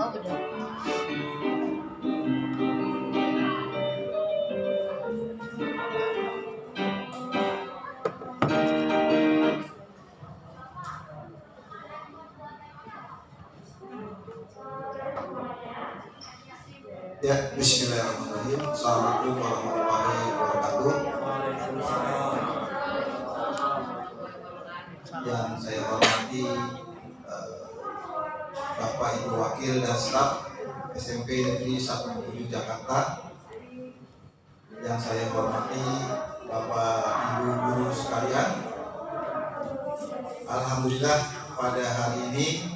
Oh, udah. Ya, bismillahirrahmanirrahim. Assalamualaikum warahmatullahi wabarakatuh. Yang saya hormati Bapak Ibu Wakil dan staf SMP Negeri 1 Jakarta. Yang saya hormati Bapak Ibu guru sekalian. Alhamdulillah pada hari ini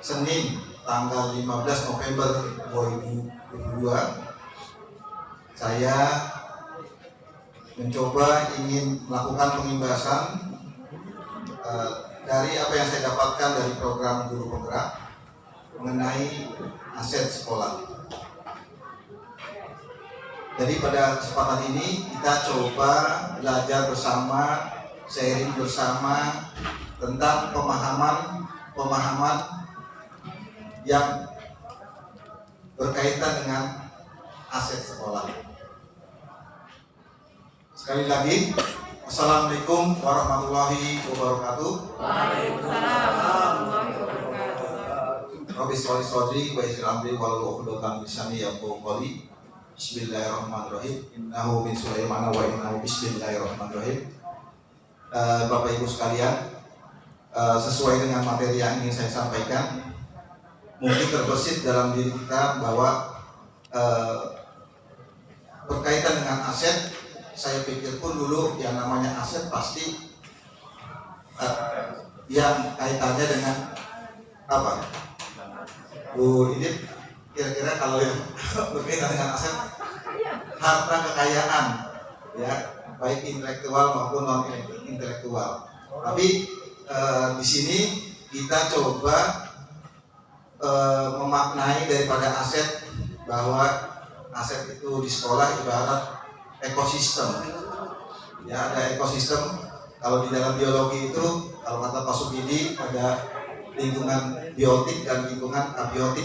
Senin tanggal 15 November 2022 saya mencoba ingin melakukan pengimbasan dari apa yang saya dapatkan dari program guru penggerak mengenai aset sekolah. Jadi pada kesempatan ini kita coba belajar bersama, sharing bersama tentang pemahaman yang berkaitan dengan aset sekolah. Sekali lagi, Assalamualaikum warahmatullahi wabarakatuh. Waalaikumsalam warahmatullahi wabarakatuh. Rabbi sholli wa yassir amri wahlul 'uqdatam min lisani yafqahu qawli. Bismillahirrahmanirrahim. Innahu min Sulaiman wa innahu bismillahirrahmanirrahim. Bapak Ibu sekalian, sesuai dengan materi yang ingin saya sampaikan, mungkin terbesit dalam diri kita bahwa berkaitan dengan aset. Saya pikir pun dulu yang namanya aset pasti yang kaitannya dengan apa? Bu ini kira-kira kalau yang berkaitan dengan aset, harta kekayaan, ya, baik intelektual maupun non intelektual. Tapi di sini kita coba memaknai daripada aset, bahwa aset itu di sekolah ibarat ekosistem. Ya, ada ekosistem. Kalau di dalam biologi itu, kalau kata Pak Sugidi, ada lingkungan biotik dan lingkungan abiotik.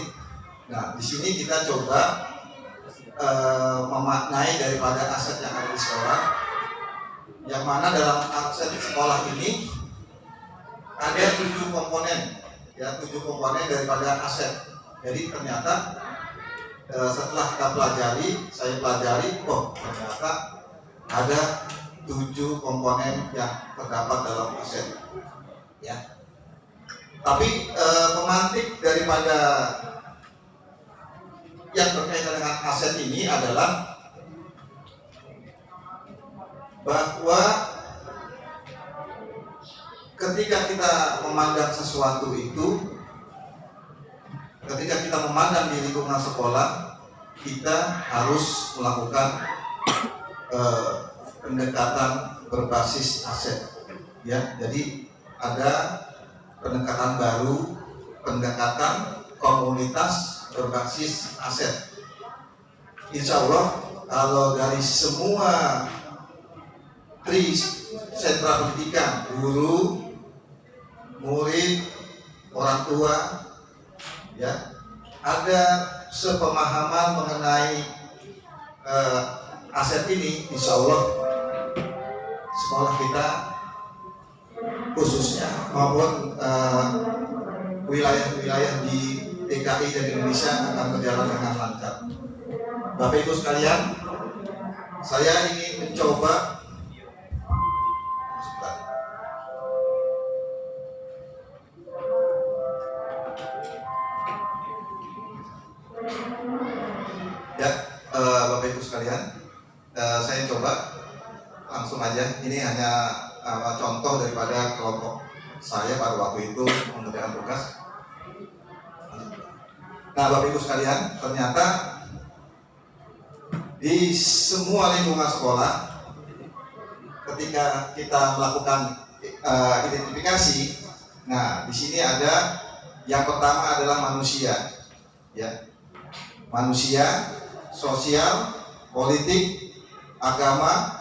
Nah, di sini kita coba memaknai daripada aset yang ada di sekolah, yang mana dalam aset sekolah ini ada 7 komponen. Ya, 7 komponen daripada aset. Jadi ternyata setelah kita saya pelajari, ternyata ada 7 komponen yang terdapat dalam aset. Ya. Tapi pemantik daripada yang berkaitan dengan aset ini adalah bahwa ketika kita memandang sesuatu itu, ketika kita memandang di lingkungan sekolah, kita harus melakukan pendekatan berbasis aset. Ya, jadi ada pendekatan baru, pendekatan komunitas berbasis aset. Insya Allah kalau dari semua sentra pendidikan, guru, murid, orang tua, ya, ada sepemahaman mengenai aset ini, insya Allah sekolah kita khususnya maupun wilayah-wilayah di DKI dan Indonesia akan berjalan dengan lancar. Bapak Ibu sekalian, saya ingin mencoba Bapak Ibu sekalian, saya coba langsung aja. Ini hanya contoh daripada kelompok saya pada waktu itu mengerjakan tugas. Nah, Bapak Ibu sekalian, ternyata di semua lingkungan sekolah, ketika kita melakukan identifikasi, nah di sini ada yang pertama adalah manusia, ya, manusia, sosial, politik, agama,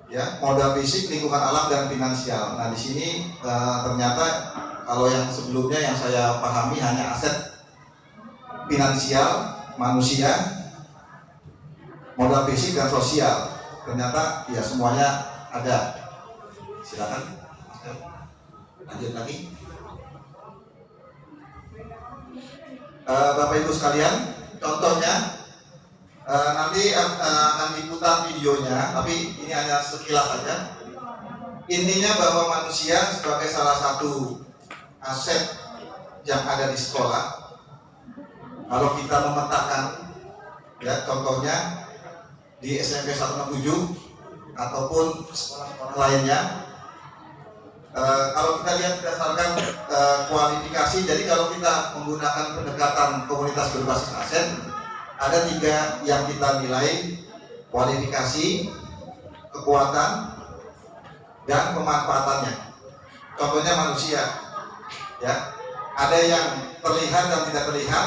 ya, modal fisik, lingkungan alam, dan finansial. Nah, di sini ternyata kalau yang sebelumnya yang saya pahami hanya aset finansial, manusia, modal fisik dan sosial. Ternyata ya semuanya ada. Silakan lanjut lagi. Bapak Ibu sekalian, contohnya nanti akan diputar videonya, tapi ini hanya sekilas saja. Intinya bahwa manusia sebagai salah satu aset yang ada di sekolah. Kalau kita memetakan, ya contohnya di SMP 167 ataupun sekolah-sekolah lainnya, kalau kita lihat berdasarkan kualifikasi, jadi kalau kita menggunakan pendekatan komunitas berbasis aset, ada 3 yang kita nilai: kualifikasi, kekuatan, dan pemanfaatannya. Contohnya manusia, ya, ada yang terlihat dan tidak terlihat,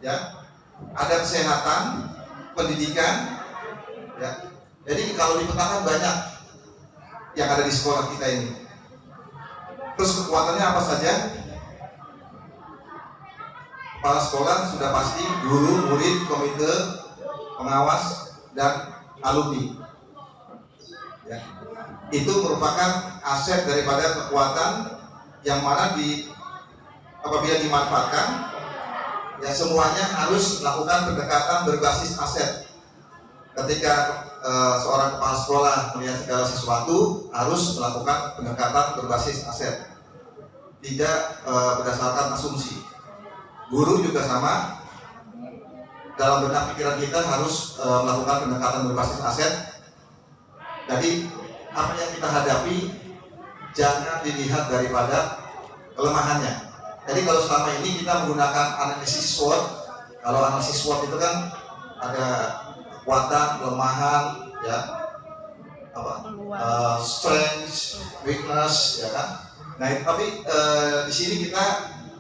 ya, ada kesehatan, pendidikan, ya. Jadi kalau dipetakan banyak yang ada di sekolah kita ini. Terus kekuatannya apa saja? Kepala sekolah sudah pasti, guru, murid, komite, pengawas, dan alumni. Ya. Itu merupakan aset daripada kekuatan yang mana apabila dimanfaatkan, ya semuanya harus melakukan pendekatan berbasis aset. Ketika seorang kepala sekolah melihat segala sesuatu, harus melakukan pendekatan berbasis aset, tidak berdasarkan asumsi. Guru juga sama, dalam benak pikiran kita harus melakukan pendekatan berbasis aset. Jadi apa yang kita hadapi jangan dilihat daripada kelemahannya. Jadi kalau selama ini kita menggunakan analisis SWOT, kalau analisis SWOT itu kan ada kekuatan, kelemahan, ya, strength, weakness, ya kan. Nah, tapi di sini kita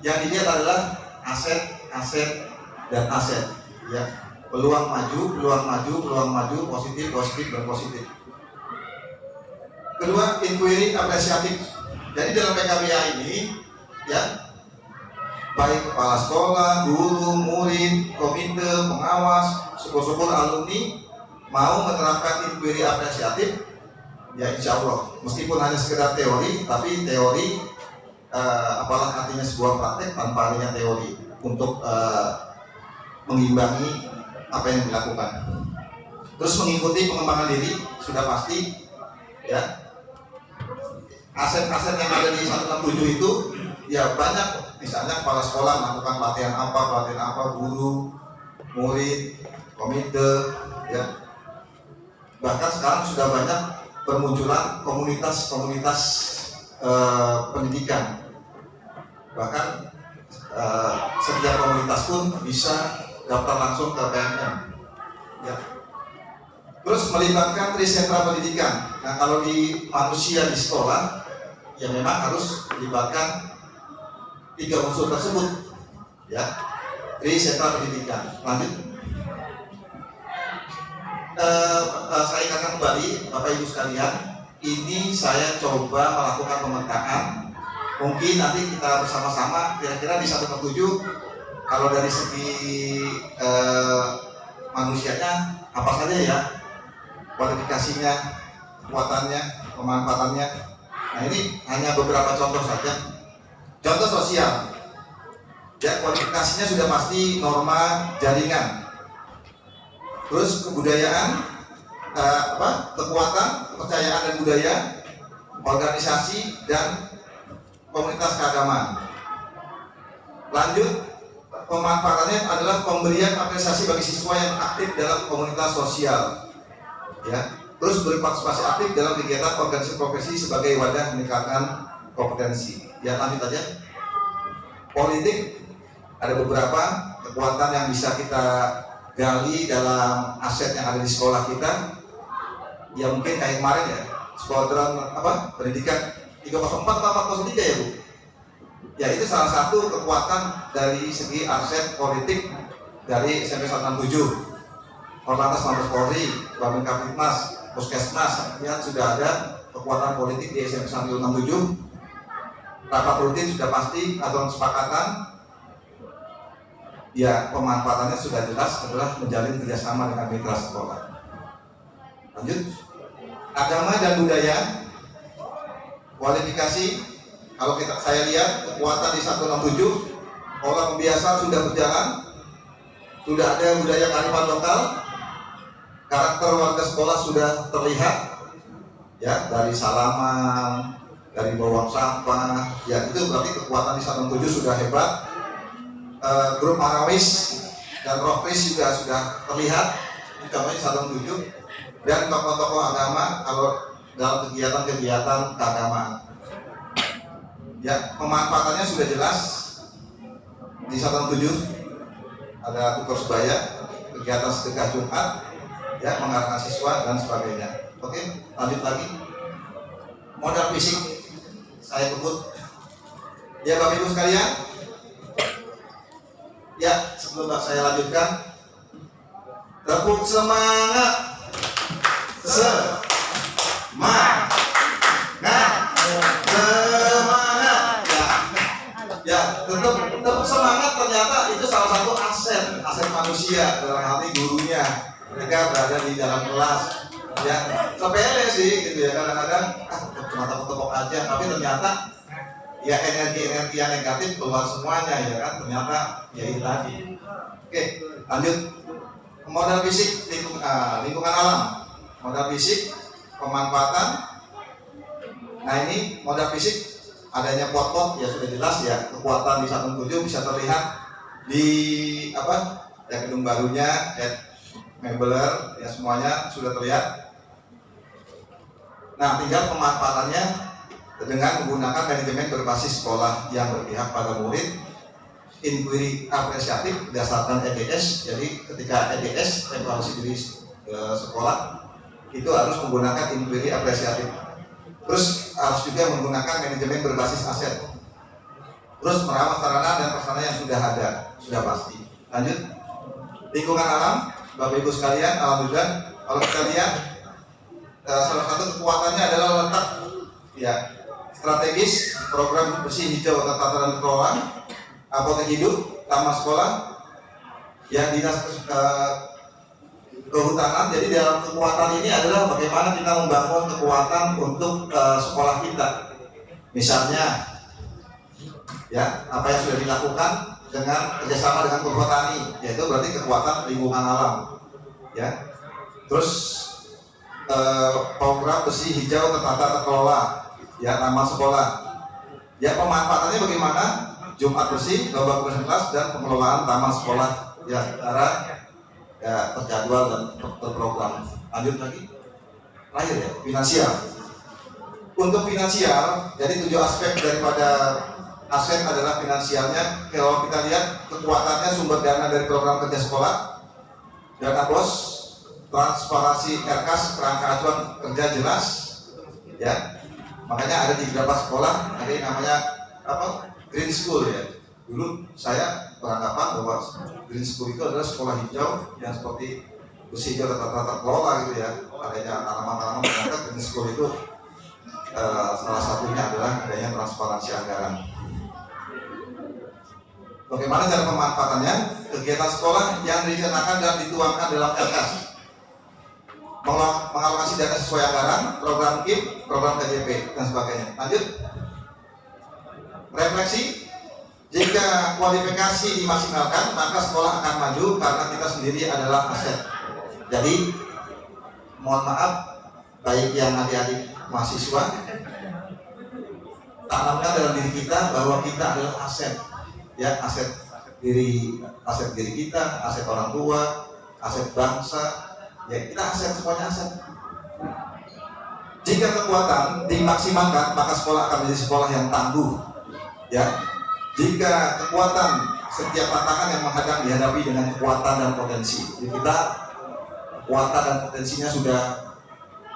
yang dilihat adalah aset, dan aset, ya. Peluang maju, positif, dan positif. Kedua, inquiry apresiatif. Jadi dalam PKBA ini, ya, baik kepala sekolah, guru, murid, komite, pengawas, syukur-syukur alumni mau menerapkan inquiry apresiatif, ya insya Allah, meskipun hanya sekedar teori, tapi teori apalah artinya sebuah praktek tanpa adanya teori untuk mengimbangi apa yang dilakukan. Terus mengikuti pengembangan diri sudah pasti, ya. Aset-aset yang ada di 167 itu ya banyak, misalnya kepala sekolah melakukan pelatihan apa, guru, murid, komite, ya. Bahkan sekarang sudah banyak bermunculan komunitas-komunitas pendidikan. Bahkan setiap komunitas pun bisa daftar langsung ke PNM, ya. Terus melibatkan trisentra pendidikan. Nah, kalau di manusia di sekolah, ya memang harus melibatkan 3 unsur tersebut, ya. Trisentra pendidikan. Lanjut. Saya ingatkan kembali, Bapak Ibu sekalian, ini saya coba melakukan pemetaan. Mungkin nanti kita bersama-sama kira-kira di 167 kalau dari segi manusianya apa saja ya, kualifikasinya, kekuatannya, pemanfaatannya. Nah, ini hanya beberapa contoh saja. Contoh sosial, ya, kualifikasinya sudah pasti norma jaringan. Terus kebudayaan, kekuatan, kepercayaan dan budaya, organisasi, dan komunitas keagamaan. Lanjut, pemanfaatannya adalah pemberian apresiasi bagi siswa yang aktif dalam komunitas sosial, ya. Terus berpartisipasi aktif dalam kegiatan organisasi profesi sebagai wadah meningkatkan kompetensi. Ya, lanjut aja. Politik, ada beberapa kekuatan yang bisa kita gali dalam aset yang ada di sekolah kita. Ya mungkin kayak kemarin ya, skuadron pendidikan 304 403 ya Bu. Ya itu salah satu kekuatan dari segi aset politik dari SMP 167. Korlantas Mabes Polri, Babin Kapitmas, Puskesmas, ya sudah ada kekuatan politik di SMP 167. Rapat rutin sudah pasti atau kesepakatan. ya pemanfaatannya sudah jelas adalah menjalin kerjasama dengan mitra sekolah. Lanjut, agama dan budaya, kualifikasi. Kalau saya lihat kekuatan di 167, pola pembiasaan sudah berjalan, sudah ada budaya kearifan lokal, karakter warga sekolah sudah terlihat, ya, dari salaman, dari bawang sampah, ya itu berarti kekuatan di 167 sudah hebat. Grup Marawis dan Rohpis juga sudah terlihat, ini contohnya 107, dan tokoh-tokoh agama kalau dalam kegiatan-kegiatan keagamaan. Ya, pemanfaatannya sudah jelas di 107, ada tutor sebaya, kegiatan sedekah Jumat, ya, mengarahkan siswa dan sebagainya. Oke, lanjut lagi. Modal fisik saya sebut, ya Bapak Ibu sekalian. Ya, sebelum saya lanjutkan, tepuk semangat, semangat, ya, tepuk semangat. Ternyata itu salah satu aset manusia, dalam hal ini gurunya. Mereka berada di dalam kelas, ya, sepele sih gitu ya, kadang-kadang cuma tepuk-tepuk aja, tapi ternyata ya energi yang negatif keluar semuanya, ya kan, ternyata ya itu tadi. Oke, lanjut. Modal fisik, lingkungan alam, modal fisik, pemanfaatan. Nah ini modal fisik, adanya pot-pot ya sudah jelas ya, kekuatan di 107 bisa terlihat di apa ya, gedung barunya, mebeler ya, semuanya sudah terlihat. Nah tinggal pemanfaatannya dengan menggunakan manajemen berbasis sekolah yang berpihak pada murid, inquiry apresiatif berdasarkan EDS. Jadi ketika EDS, evaluasi diri sekolah, itu harus menggunakan inquiry apresiatif. Terus harus juga menggunakan manajemen berbasis aset. Terus merawat sarana dan prasarana yang sudah ada, sudah pasti. Lanjut, lingkungan alam, Bapak Ibu sekalian, alhamdulillah kalau kita lihat salah satu kekuatannya adalah letak, ya, strategis, program bersih hijau atau tataran kelola, apotek hidup, taman sekolah, ya, dinas kehutanan. Jadi dalam kekuatan ini adalah bagaimana kita membangun kekuatan untuk sekolah kita. Misalnya, ya, apa yang sudah dilakukan dengan kerjasama dengan perhutani, yaitu berarti kekuatan lingkungan alam, ya. Terus program bersih hijau tertata terkelola, ya, taman sekolah, ya, pemanfaatannya bagaimana? Jumat bersih, lomba kebersihan kelas, dan pengelolaan taman sekolah, ya, secara ya terjadwal dan terprogram. Lanjut lagi, terakhir ya, finansial. Untuk finansial, jadi 7 aspek daripada aset adalah finansialnya. Kalau kita lihat kekuatannya, sumber dana dari program kerja sekolah, dana bos, transparansi RKAS, kerangka acuan kerja jelas, ya. Makanya ada di beberapa sekolah ada yang namanya apa, green school, ya. Dulu saya beranggapan bahwa green school itu adalah sekolah hijau yang seperti bersih hijau tata kelola gitu ya. Adanya tanaman-tanaman, ternyata green school itu salah satunya adalah adanya transparansi anggaran. Bagaimana cara pemanfaatannya? Kegiatan sekolah yang direncanakan dan dituangkan dalam RKAS, mengalokasi dana sesuai anggaran, program KIP, program KJP, dan sebagainya. Lanjut, refleksi. Jika kualifikasi dimaksimalkan, maka sekolah akan maju karena kita sendiri adalah aset. Jadi, mohon maaf, baik yang adik-adik mahasiswa, tanamkan dalam diri kita bahwa kita adalah aset, ya, aset diri kita, aset orang tua, aset bangsa, ya, kita aset, semuanya aset. Jika kekuatan dimaksimalkan, maka sekolah akan menjadi sekolah yang tangguh, ya. Jika kekuatan, setiap tantangan yang menghadang dihadapi dengan kekuatan dan potensi. Jadi kita kekuatan dan potensinya sudah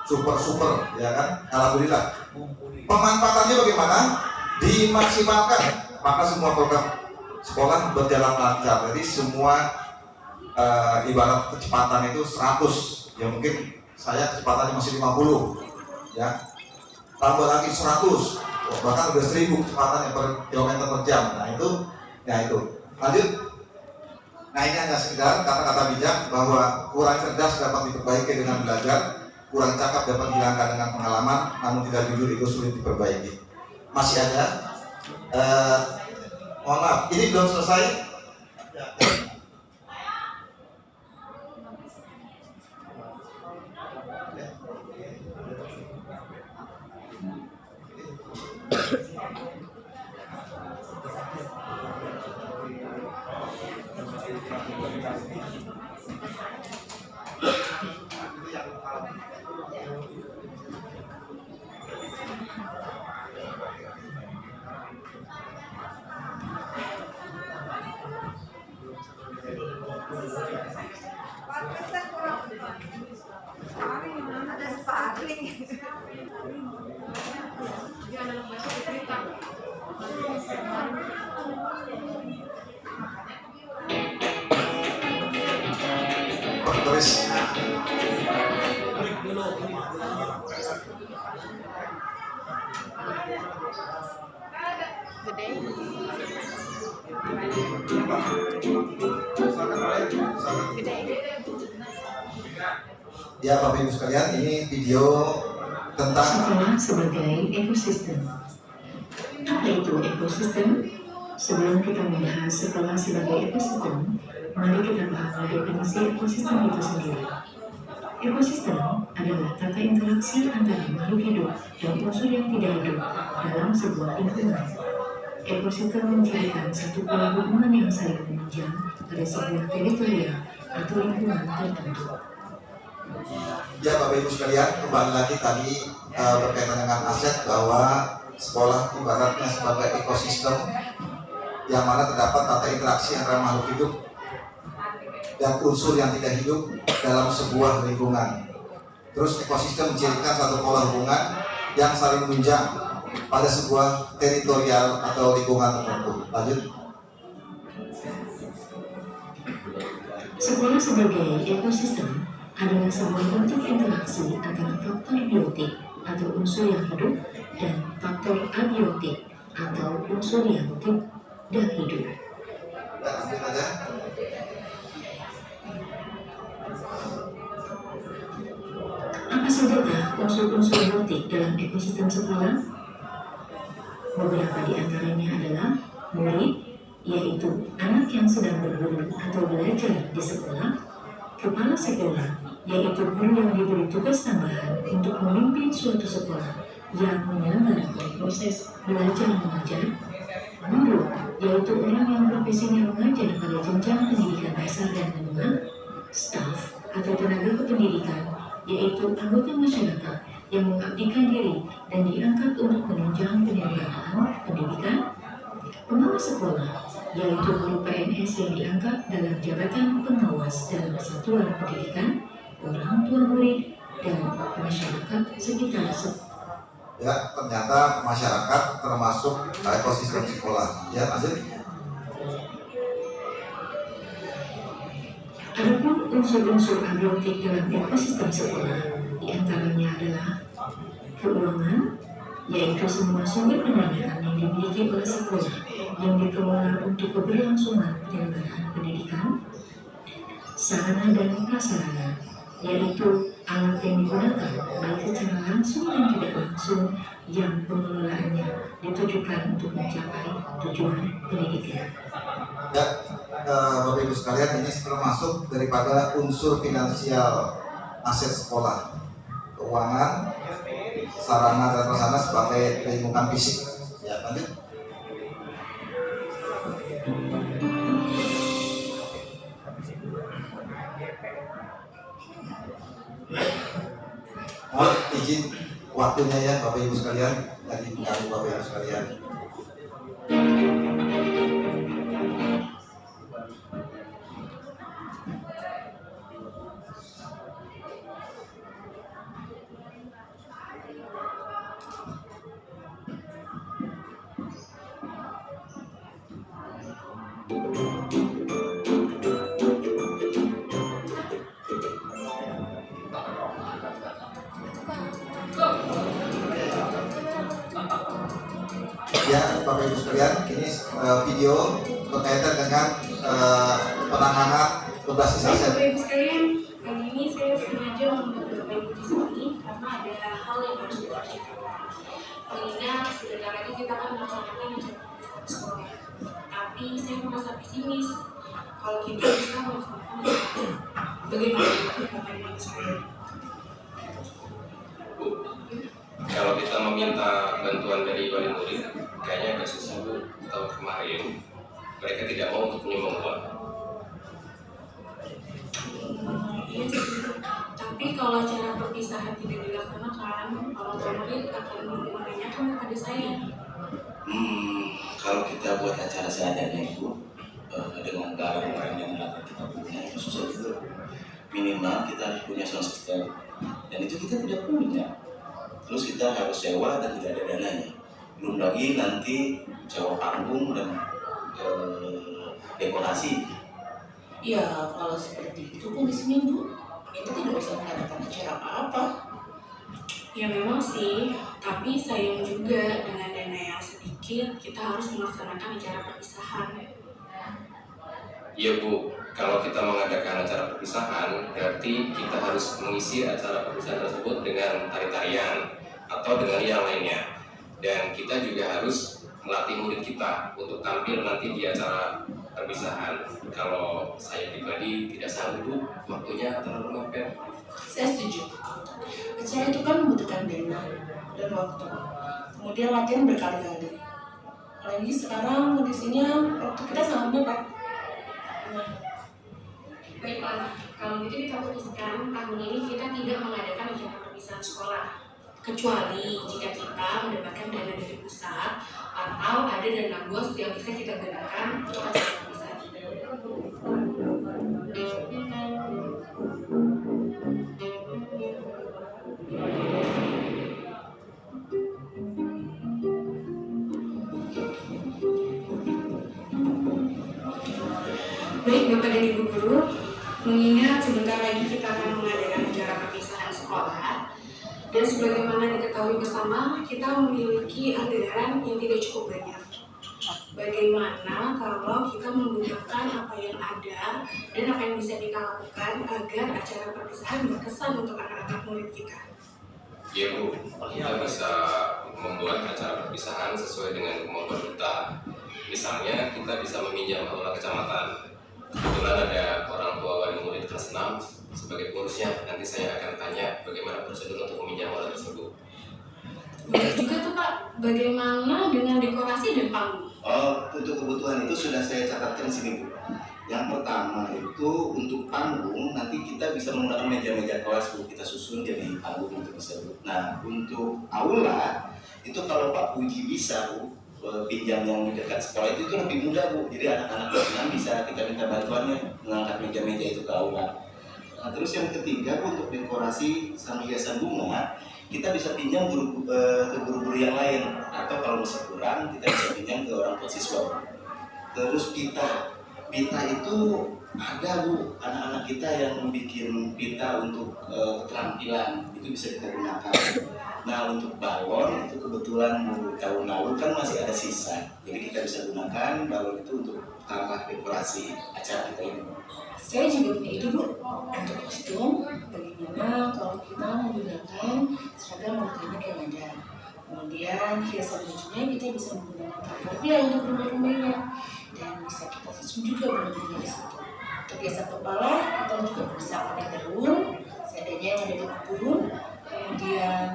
super, ya kan? Alhamdulillah. Pemanfaatannya bagaimana? Dimaksimalkan, maka semua program sekolah berjalan lancar. Jadi semua ibarat kecepatan itu 100, ya mungkin saya kecepatannya masih 50, ya. Tambah lagi 100, bahkan udah 1000 kecepatan per kilometer per jam. Nah itu. Lanjut, ini hanya sekedar kata-kata bijak bahwa kurang cerdas dapat diperbaiki dengan belajar, kurang cakap dapat dihilangkan dengan pengalaman, namun tidak jujur itu sulit diperbaiki. Masih ada? Mohon maaf, ini belum selesai. Ada sparkling. Terus ya Bapak Ibu sekalian, ini video tentang sekolah sebagai ekosistem. Apa itu ekosistem? Sebelum kita membahas sekolah sebagai ekosistem, mari kita pahami definisi ekosistem itu sendiri. Ekosistem adalah tata interaksi antara makhluk hidup dan unsur yang tidak hidup dalam sebuah lingkungan. Ekosistem mencirikan satu pola hubungan yang saling menunjang pada sebuah teritorial atau lingkungan tertentu. ya Bapak Ibu sekalian, kembali lagi tadi berkaitan dengan aset bahwa sekolah ibaratnya sebagai ekosistem yang mana terdapat tata interaksi antara makhluk hidup dan unsur yang tidak hidup dalam sebuah lingkungan. Terus ekosistem mencirikan satu pola hubungan yang saling menunjang pada sebuah teritorial atau lingkungan tertentu. Lanjut. Sekolah sebagai ekosistem adalah sebuah bentuk interaksi antara faktor biotik atau unsur yang hidup dan faktor abiotik atau unsur yang tidak hidup. Dan lanjut aja. Apa sajakah unsur-unsur biotik dalam ekosistem sekolah? Beberapa di antaranya adalah murid, yaitu anak yang sedang berguru atau belajar di sekolah, kepala sekolah, yaitu guru yang diberi tugas tambahan untuk memimpin suatu sekolah yang menyelenggarakan proses belajar mengajar, guru, yaitu orang yang profesinya mengajar pada jenjang pendidikan dasar dan menengah, staf atau tenaga kependidikan, yaitu anggota masyarakat yang mengabdikan diri dan diangkat untuk menunjang penyelenggaraan pendidikan, pengawas sekolah, yaitu guru PNS yang diangkat dalam jabatan pengawas dalam satuan pendidikan, orang tua murid, dan masyarakat sekitar sekolah. Ya, ternyata masyarakat termasuk ekosistem sekolah. Ya, lanjut. Adapun unsur-unsur abiotik dalam ekosistem sekolah, diantaranya adalah keuangan, yaitu semua sumber pendanaan yang dimiliki oleh sekolah yang dikelola untuk keberlangsungan penyelenggaraan pendidikan, sarana dan prasarana, yaitu alat yang digunakan baik secara langsung dan tidak langsung yang pengelolaannya ditujukan untuk mencapai tujuan pendidikan. Ya, Bapak Ibu sekalian, ini termasuk daripada unsur finansial aset sekolah, keuangan, sarana dan prasarana sebagai lingkungan fisik. Ya, lanjut. Mohon izin waktunya ya Bapak Ibu sekalian, tadi mengganggu Bapak Ibu sekalian. Ya Bapak Ibu sekalian, ini video berkaitan dengan penanganan berbasis aset. Bapak Ibu sekalian, kali ini saya sengaja mengundang Bapak Ibu di sini karena ada hal yang harus kita ceritakan. Mengingat sebentar lagi kita akan melaksanakan acara pemeriksaan sekolah. Tapi saya merasa pesimis kalau kita bisa melaksanakan bagaimana Bapak Ibu sekalian. Bu, kalau kita meminta bantuan dari wali murid, kayaknya agak susah Bu. Tahun kemarin mereka tidak mau untuk menyumbang uang. Iya sih, tapi kalau acara perpisahan tidak dilaksanakan, orang tua murid akan menanyakan kepada saya. Kalau kita buat acara seadanya itu dengan barang-barang yang akan kita punya itu susah juga. Minimal kita harus punya sound system, dan itu kita tidak punya. Terus kita harus sewa dan tidak ada dananya. Belum lagi nanti sewa panggung dan dekorasi. Ya, kalau seperti itu kan di seminggu kita tidak usah mengadakan acara apa-apa. Ya memang sih, tapi sayang juga dengan dana yang sedikit kita harus melaksanakan acara perpisahan. Iya Bu, kalau kita mengadakan acara perpisahan, berarti kita harus mengisi acara perpisahan tersebut dengan tari-tarian atau dengan yang lainnya. Dan kita juga harus melatih murid kita untuk tampil nanti di acara perpisahan. Kalau saya pribadi tidak sanggup, waktunya terlalu mepet. Saya setuju. Acara itu kan membutuhkan dana dan waktu. Kemudian latihan berkali-kali. Apalagi sekarang kondisinya waktu kita sangat mepet. Baiklah, kalau gitu kita putuskan tahun ini kita tidak mengadakan acara perpisahan sekolah. Kecuali jika kita mendapatkan dana dari pusat atau ada dana bos yang bisa kita gunakan untuk acara perpisahan. Baik Bapak dan Ibu Guru, mengingat sebentar lagi kita akan mengadakan acara perpisahan sekolah, dan sebagaimana diketahui bersama, kita memiliki anggaran yang tidak cukup banyak. Bagaimana kalau kita menggunakan apa yang ada dan apa yang bisa kita lakukan agar acara perpisahan berkesan untuk anak-anak murid kita? Iya Bu, kita bisa membuat acara perpisahan sesuai dengan kemampuan kita. Misalnya kita bisa meminjam aula kecamatan. Kebetulan ada orang tua wali murid kelas 6 sebagai pengurusnya. Nanti saya akan tanya bagaimana prosedur untuk meminjam aula tersebut. Boleh juga tuh Pak, bagaimana dengan dekorasi dan panggung? Untuk kebutuhan itu sudah saya catatkan di sini Bu. Yang pertama itu untuk panggung nanti kita bisa menggunakan meja-meja kelas Bu, kita susun jadi panggung untuk tersebut. Nah untuk aula itu kalau Pak Puji bisa Bu pinjam yang dekat sekolah itu lebih mudah Bu. Jadi anak-anak kelas 6 bisa kita minta bantuannya mengangkat meja-meja itu ke aula. Nah, terus yang ketiga Bu, untuk dekorasi sama hiasan bunga kita bisa pinjam ke guru-guru yang lain, atau kalau masih kurang kita bisa pinjam ke orang tua siswa Bu. Terus pita itu ada Bu, anak-anak kita yang bikin pita untuk keterampilan itu bisa kita gunakan. Nah untuk balon itu kebetulan Bu, tahun lalu kan masih ada sisa, jadi kita bisa gunakan balon itu untuk tambah dekorasi acara kita ini. Saya juga punya ide Bu, untuk kostum bagaimana kalau kita menggunakan seragam anak-anak yang ada. Kemudian hiasan bajunya kita bisa menggunakan karpetnya untuk rumah-rumahnya, dan bisa kita susun juga bunga-bunga di situ. Untuk hiasan kepala kita juga bisa pakai daun, seadanya yang ada di kebun. Kemudian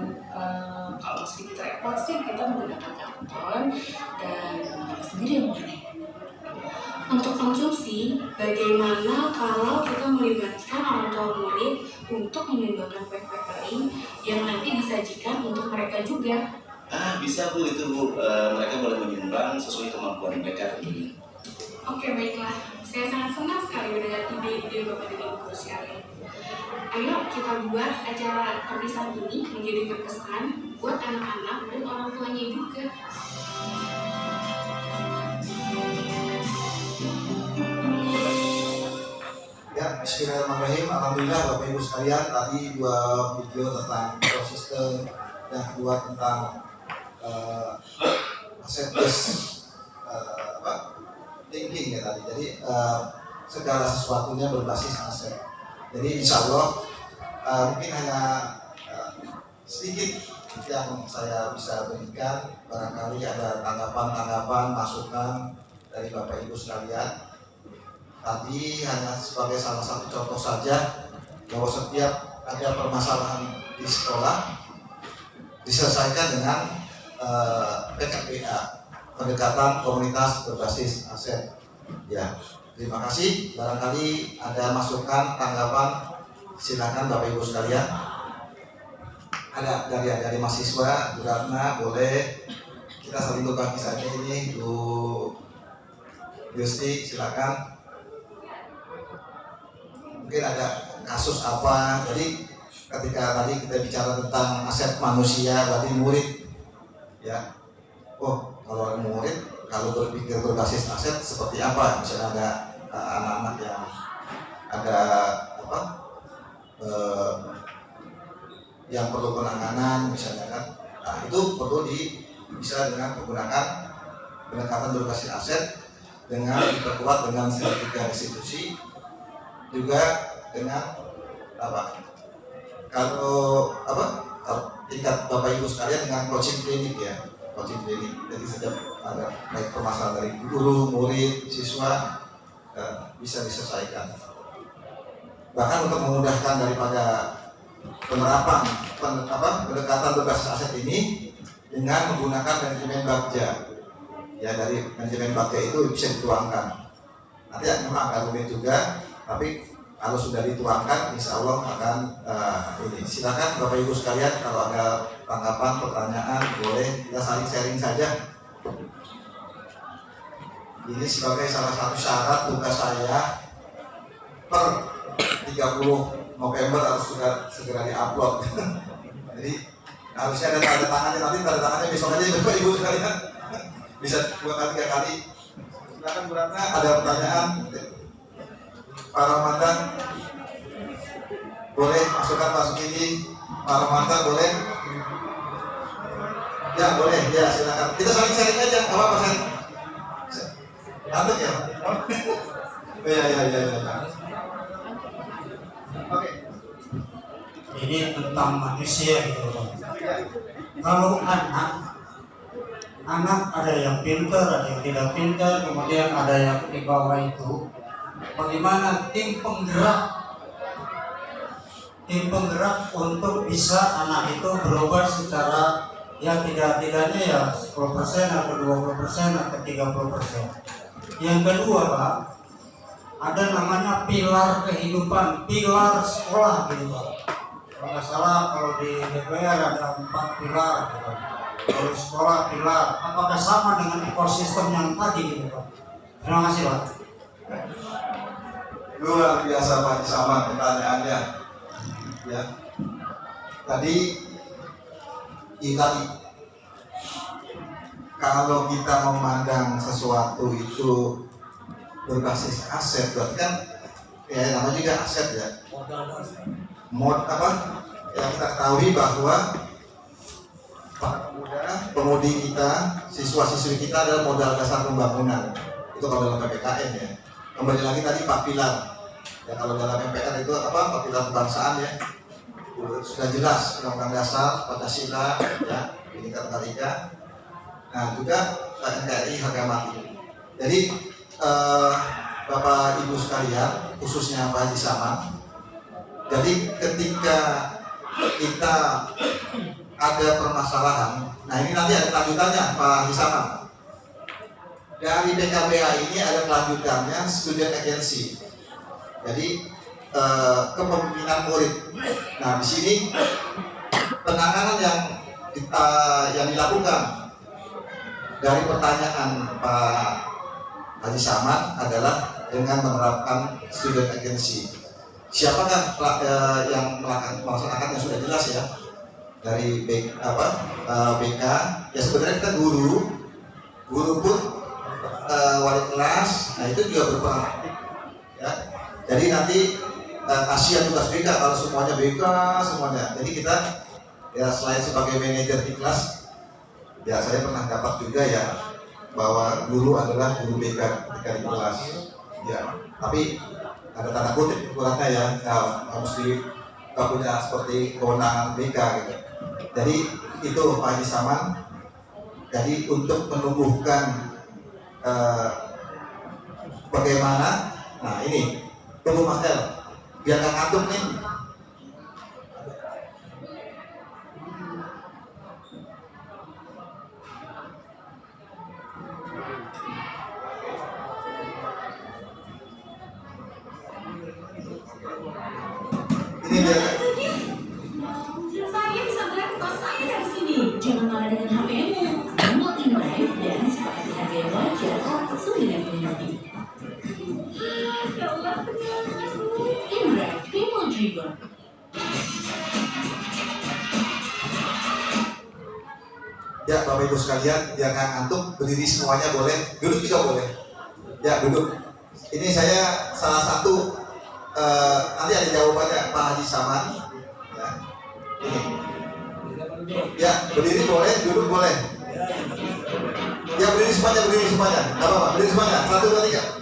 kalau sedikit repot sih kita menggunakan karton dan kita sendiri yang mengenai. Untuk konsumsi, bagaimana kalau kita melibatkan orang tua murid untuk menyumbangkan kue-kue kering yang nanti disajikan untuk mereka juga? Bisa Bu, itu Bu, mereka boleh menyumbang sesuai kemampuan mereka tentunya. Oke, baiklah. Saya sangat senang sekali mendengar ide-ide Bapak dan Ibu guru sekalian. Ayo kita buat acara perpisahan ini menjadi berkesan buat anak-anak dan orang tuanya juga. Ya, bismillahirrahmanirrahim. Alhamdulillah Bapak Ibu sekalian, tadi dua video tentang ekosistem, yang kedua tentang aset base thinking ya tadi. Jadi segala sesuatunya berbasis aset. Jadi insya Allah mungkin hanya sedikit yang saya bisa berikan. Barangkali ada tanggapan-tanggapan, masukan dari Bapak Ibu sekalian. Tadi hanya sebagai salah satu contoh saja bahwa setiap ada permasalahan di sekolah diselesaikan dengan PKBA, pendekatan komunitas berbasis aset. Ya, terima kasih. Barangkali ada masukan, tanggapan, silakan Bapak Ibu sekalian. Ada dari mahasiswa, Bu Ratna, boleh kita saling berbagi saja ini, Bu Yusti, silakan. Mungkin ada kasus apa? Jadi ketika tadi kita bicara tentang aset manusia, berarti murid, ya. Oh, kalau murid, kalau berpikir berbasis aset seperti apa? Misalnya ada anak-anak yang ada apa? Yang perlu penanganan, misalnya kan. Nah, itu perlu bisa dengan menggunakan pendekatan berbasis aset dengan diperkuat dengan sertifikat restitusi, juga dengan apa? Kalau tingkat Bapak Ibu sekalian dengan coaching klinik ya, coaching klinik. Jadi setiap ada baik permasalahan dari guru, murid, siswa bisa diselesaikan. Bahkan untuk memudahkan daripada penerapan pendekatan berbasis aset ini dengan menggunakan manajemen bagja. Ya, dari manajemen bagja itu bisa dituangkan. Nanti memang agak rumit juga, tapi kalau sudah dituangkan, insya Allah akan ini. Silakan Bapak Ibu sekalian, kalau ada tanggapan, pertanyaan, boleh kita saling sharing saja. Ini sebagai salah satu syarat tugas saya per 30 November harus sudah segera diupload. Jadi harusnya ada tanda tangannya, nanti tanda tangannya besok aja Bapak Ibu sekalian. Bisa 2 kali 3 kali. Silakan Bu Ratna, ada pertanyaan? Pak Ramadan boleh masuk ini. Pak Ramadan boleh? Ya boleh, ya silakan. Kita saling sharing aja, apa apa sharing? Antuk ya? Ya. Oke. Ini tentang manusia gitu loh. Kalau anak ada yang pintar, ada yang tidak pintar, kemudian ada yang di bawah itu. Bagaimana tim penggerak untuk bisa anak itu berubah secara ya tidak-tidaknya ya 10% atau 20% atau 30%. Yang kedua Pak, ada namanya pilar kehidupan, pilar sekolah gitu Pak. Kalau nggak salah kalau di DPR ada 4 pilar gitu. Kalau sekolah pilar, apakah sama dengan ekosistem yang tadi gitu Pak? Terima kasih Pak. Luar biasa Pak Saman pertanyaannya. Ya. Tadi kalau kita memandang sesuatu itu berbasis aset, berarti kan ya namanya juga aset ya. Yang kita ketahui bahwa para pemudi kita, siswa-siswi kita adalah modal dasar pembangunan. Itu kalau dalam PPKN ya. Kembali lagi tadi 4 pilar. Ya kalau dalam MPR itu 4 pilar kebangsaan ya. Sudah jelas Undang-Undang Dasar, Pancasila, ya, Bhinneka Tunggal Ika. Nah juga NKRI harga mati. Jadi Bapak Ibu sekalian, khususnya Pak Haji Saman. Jadi ketika kita ada permasalahan, nah ini nanti ada kelanjutannya Pak Haji Saman. Dari PKBA ini ada kelanjutannya student agency. Jadi kepemimpinan murid. Nah di sini penanganan yang dilakukan dari pertanyaan Pak Haji Saman adalah dengan menerapkan student agency. Siapakah yang melaksanakannya sudah jelas ya dari BK. Ya sebenarnya kita guru pun wali kelas, nah itu juga berperan ya. Jadi nanti kasihan tugas BK kalau semuanya BK semuanya. Jadi kita ya selain sebagai manajer di kelas, ya saya pernah dapat juga ya bahwa guru adalah guru BK ketika di kelas. Ya, tapi ada tanda kutip ukurannya ya, harus punya seperti kewenangan BK gitu. Jadi itu Pak Haji Saman. Jadi untuk menumbuhkan bagaimana, nah ini tunggu Mas El, biar nggak ngantuk nih. Ini biar Saya bisa melihat tas saya dari sini. Jangan malah dengan HP-mu. Download InDrive dan sepakati harga yang wajar langsung dengan pengemudi. Ya Allah, InDrive, people driven. ya Bapak Ibu sekalian, biar nggak ngantuk, berdiri semuanya boleh, duduk juga boleh. Ya duduk. Ini saya salah satu nanti ada jawabannya Pak Haji Saman. Ya, ini. Ya berdiri boleh, duduk boleh. Ya berdiri semuanya, nggak apa-apa, berdiri semuanya. 1, 2, 3.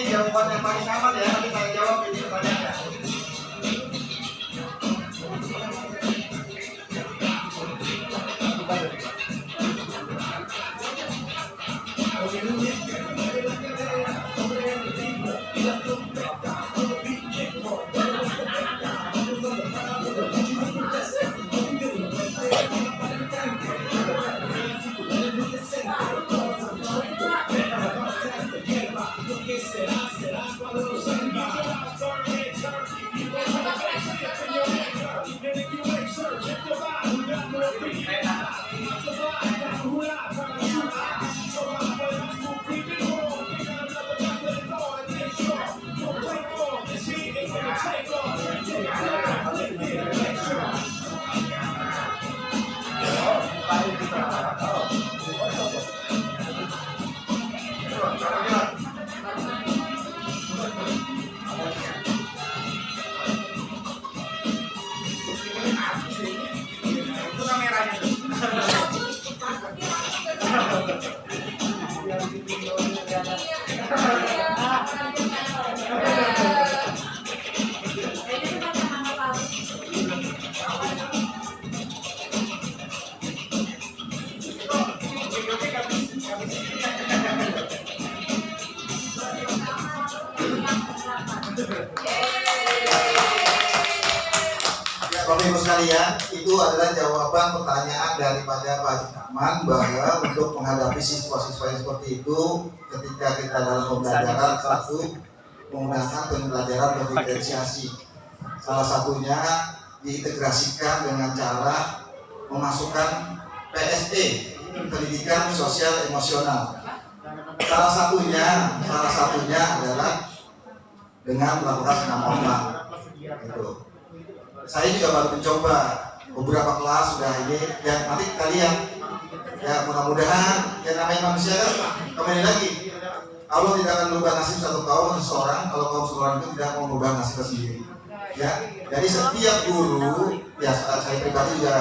Jawaban yang paling aman ya, nanti saya jawab ini pertanyaannya. sekalian, itu adalah jawaban pertanyaan daripada Pak Haji Rahman bahwa untuk menghadapi siswa-siswa yang seperti itu, ketika kita dalam pembelajaran, satu menggunakan pembelajaran berdiferensiasi. Salah satunya diintegrasikan dengan cara memasukkan PSE, pendidikan sosial emosional. Salah satunya adalah dengan melakukan senam ombak. Gitu. Saya juga baru mencoba beberapa kelas sudah ini, dan nanti kita lihat. Ya mudah-mudahan yang namanya manusia kan kembali lagi. Allah tidak akan merubah nasib satu kaum seseorang kalau kaum seseorang itu tidak mau merubah nasib sendiri. Ya, jadi setiap guru, ya saya pribadi juga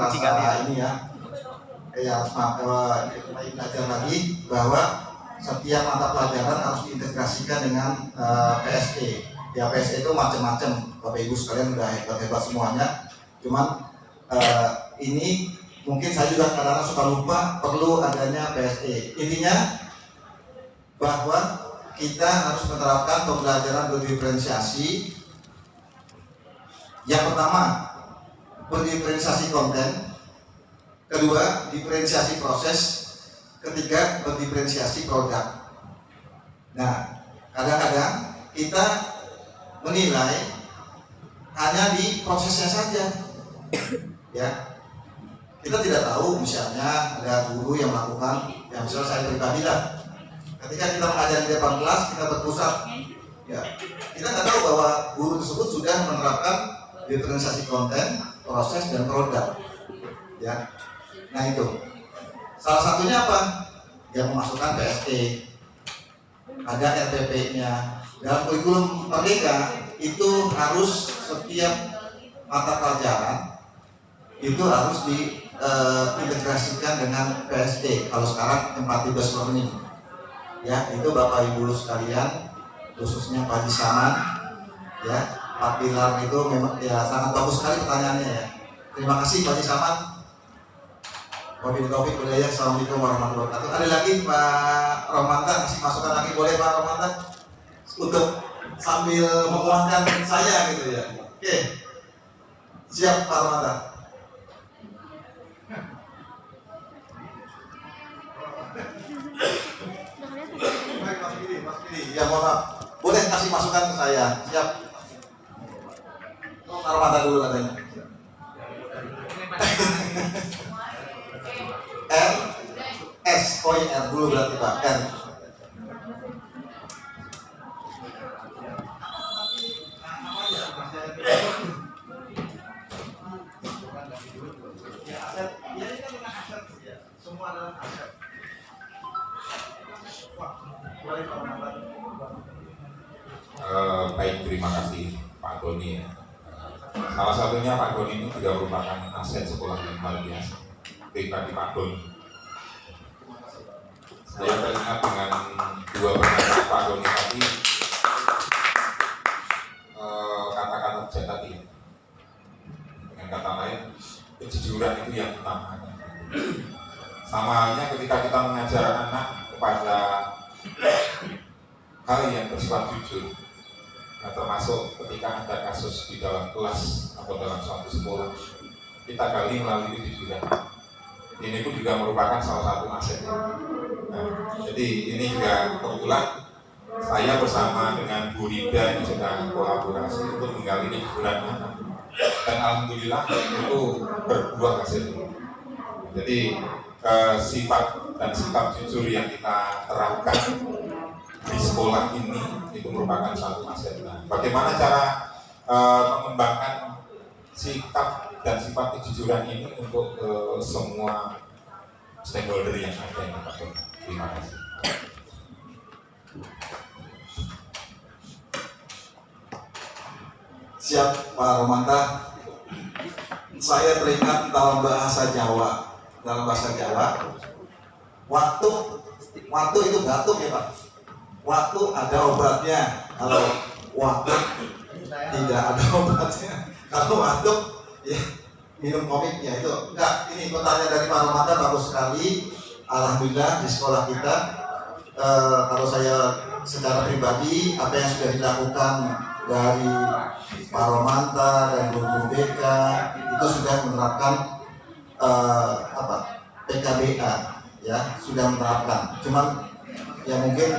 merasa ini ya, belajar lagi bahwa setiap mata pelajaran harus diintegrasikan dengan PSE. Ya PSE itu macam-macam, Bapak Ibu sekalian udah hebat-hebat semuanya. Cuman ini mungkin saya juga kadang-kadang suka lupa perlu adanya PSE. Intinya bahwa kita harus menerapkan pembelajaran berdiferensiasi. Yang pertama, berdiferensiasi konten. Kedua, diferensiasi proses. Ketiga, berdiferensiasi produk. Nah, kadang-kadang kita menilai hanya di prosesnya saja. Ya, kita tidak tahu misalnya ada guru yang melakukan, yang misalnya saya pribadi lah. Ketika kita mengajar di depan kelas, kita berpusat. Ya, kita nggak tahu bahwa guru tersebut sudah menerapkan diferensiasi konten, proses, dan produk. Ya, nah itu. Salah satunya apa? Yang memasukkan PSE, ada RPP-nya. Dalam kurikulum Merdeka itu harus setiap mata pelajaran itu harus diintegrasikan dengan PSE. Kalau sekarang empathy-based learning, ya itu Bapak Ibu sekalian, khususnya Pak Haji Saman, ya 4 pilar itu memang ya sangat bagus sekali pertanyaannya ya. Terima kasih Pak Haji Saman. Wabillahi taufiq wal hidayah. Assalamualaikum warahmatullahi wabarakatuh. Ada lagi Pak Romanta, kasih masukan lagi boleh Pak Romanta untuk sambil menguatkan saya gitu ya. Oke, siap Pak Romanta. Baik Mas Giri, ya mohon maaf. Boleh kasih masukan ke saya, siap. Pak Romanta dulu katanya. R, S, oh R dulu berarti Pak, R. Semua adalah aset. Baik, terima kasih Pak Doni ya. Salah satunya Pak Doni ini juga merupakan aset sekolah yang luar biasa. Pribadi Pak Doni. Saya teringat dengan dua pernyataan Pak Doni tadi, kata-kata bijak tadi. Dengan kata lain, kejujuran itu yang utama. Sama halnya ketika kita mengajar anak kepada hal yang bersifat jujur. Nah, termasuk ketika ada kasus di dalam kelas atau dalam suatu sekolah, kita gali melalui kejujuran. Ini pun juga merupakan salah satu aset. Nah, jadi ini juga kebetulan saya bersama dengan Bu Rida ini sedang kolaborasi untuk menggali kejujuran anak. Dan alhamdulillah itu berbuah hasil. Jadi sifat dan sikap jujur yang kita terapkan di sekolah ini itu merupakan satu aset. Nah, bagaimana cara mengembangkan sikap dan sifat kejujuran ini untuk semua stakeholder yang ada di Pak. Terima kasih. Siap Pak Romanta. Saya teringat dalam bahasa Jawa. Waktu itu batuk ya Pak. Waktu ada obatnya. Kalau waktu tidak ada obatnya. Kalau batuk ya minum komik ya itu. Enggak, ini pertanyaan dari Pak Romanta bagus sekali. Alhamdulillah di sekolah kita kalau saya secara pribadi apa yang sudah dilakukan dari Paromanta dan guru BK itu sudah menerapkan PKBA, ya, sudah menerapkan. Cuman ya mungkin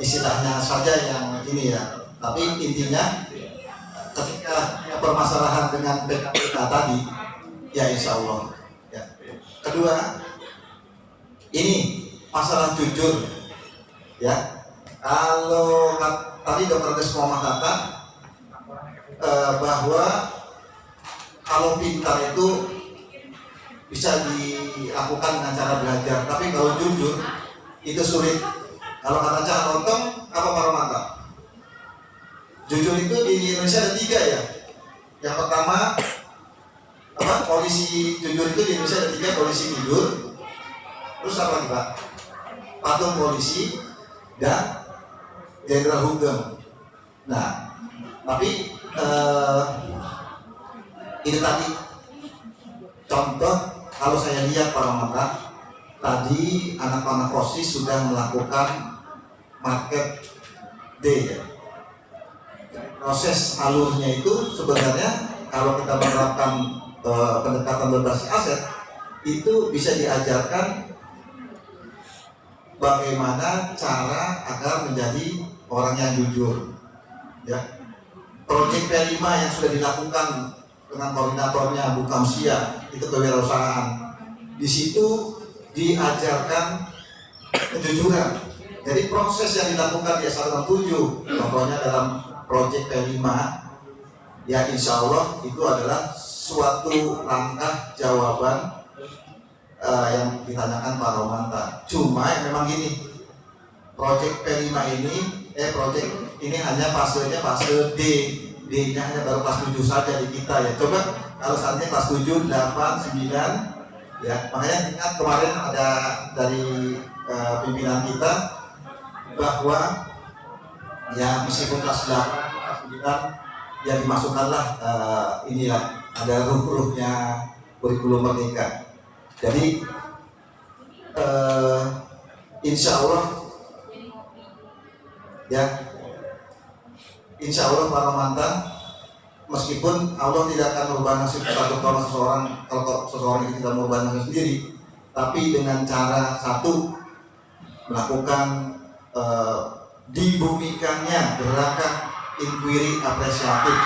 istilahnya saja yang ini ya. Tapi intinya ketika permasalahan dengan PKBA tadi, ya insya Allah. Ya. Kedua, ini masalah jujur, ya. Kalau tadi Dr. Desmo kata bahwa kalau pintar itu bisa dilakukan dengan cara belajar, tapi kalau jujur itu sulit. Kalau kata Cak Lontong, apa Paromanta? Jujur itu di Indonesia ada 3 ya. Yang pertama, polisi jujur itu di Indonesia ada 3, polisi tidur. Terus apa lagi Pak? Patung polisi dan jenderal hukum. Nah, tapi ini tadi contoh kalau saya lihat Paromanta, tadi anak-anak OSIS sudah melakukan market day ya. Proses alurnya itu sebenarnya kalau kita menerapkan pendekatan berbasis aset itu bisa diajarkan bagaimana cara agar menjadi orang yang jujur, ya. Proyek P5 yang sudah dilakukan dengan koordinatornya Bu Kamsia itu kewirausahaan, di situ diajarkan kejujuran. Jadi proses yang dilakukan di S167 contohnya dalam proyek P5, ya insya Allah itu adalah suatu langkah jawaban yang ditanyakan Pak Romanta. Cuma memang gini, proyek P5 ini, proyek ini hanya fasenya fase D, D-nya hanya baru kelas 7 saja di kita ya. Coba kalau saatnya kelas 7, 8, 9, ya makanya ingat kemarin ada dari pimpinan kita bahwa ya meskipun kelas 8, kelas 9 ya dimasukkanlah inilah ada ruh-ruhnya kurikulum merdeka. Jadi insya Allah ya, insya Allah para mantan, meskipun Allah tidak akan merubah nasib satu kalau seseorang itu tidak merubah nasib sendiri, tapi dengan cara satu melakukan dibumikannya gerakan inquiry apresiatif,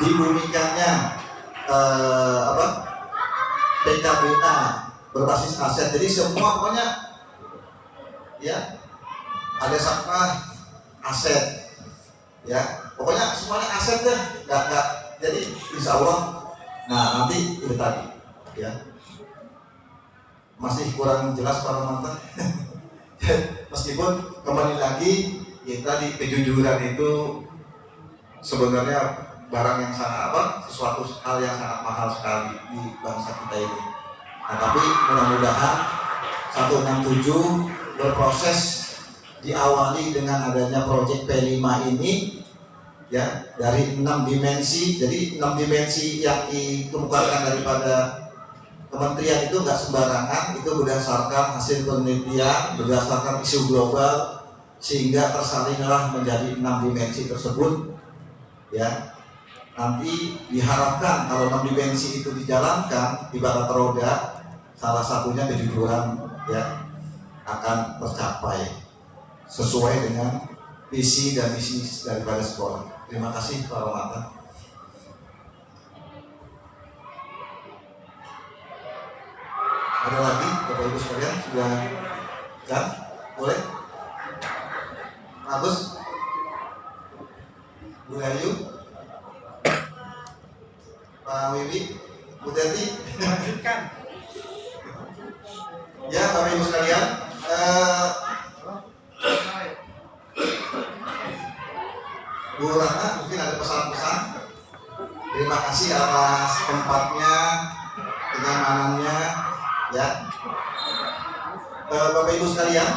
dibumikannya PKBA berbasis aset. Jadi semua pokoknya ya ada sampah aset, ya pokoknya semuanya aset deh, nggak. Jadi insya Allah, nah nanti itu tadi ya masih kurang jelas para mantan. Meskipun kembali lagi ya tadi kejujuran itu sebenarnya barang yang sangat sesuatu hal yang sangat mahal sekali di bangsa kita ini. Nah, tapi mudah-mudahan 167 berproses diawali dengan adanya proyek P5 ini ya dari 6 dimensi. Jadi 6 dimensi yang dikemukakan daripada kementerian itu nggak sembarangan, itu berdasarkan hasil penelitian, berdasarkan isu global, sehingga tersalinglah menjadi 6 dimensi tersebut ya. Nanti diharapkan kalau 6 dimensi itu dijalankan ibarat roda, salah satunya kejujuran ya akan tercapai sesuai dengan visi dan misi daripada sekolah. Terima kasih Pak Romanta. Ada lagi Bapak Ibu sekalian sudah kan? Boleh? Bagus. Bu Ayu, Pak Wiwi, Bu Teti. Ya Bapak Ibu sekalian, Bu Rana mungkin ada pesan-pesan. Terima kasih atas tempatnya, kenyamanannya, ya. Bapak Ibu sekalian,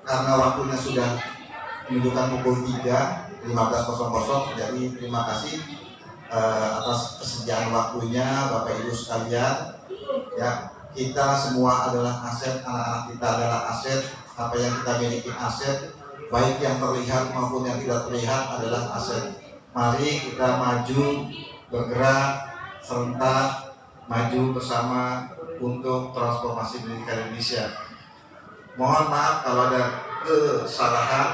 karena waktunya sudah menunjukkan pukul 3.15.00, jadi terima kasih atas kesediaan waktunya Bapak Ibu sekalian. Ya, kita semua adalah aset, anak-anak kita adalah aset, apa yang kita miliki aset. baik yang terlihat maupun yang tidak terlihat adalah aset. Mari kita maju, bergerak, serentak, maju bersama untuk transformasi pendidikan Indonesia. Mohon maaf kalau ada kesalahan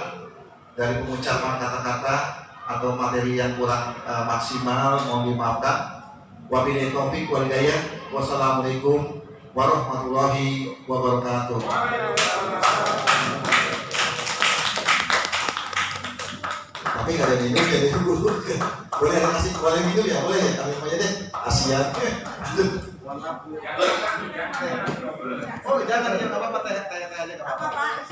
dari pengucapan kata-kata atau materi yang kurang maksimal, mohon dimaafkan. Wabillahi taufiq wal hidayah. Wassalamualaikum warahmatullahi wabarakatuh. Tapi nggak ada minum ya dulu. Boleh ada kasih, boleh minum ya, boleh ya. Kami aja deh. Asian. Aduh. Oh jangan, ya nggak apa-apa, tanya aja nggak apa-apa.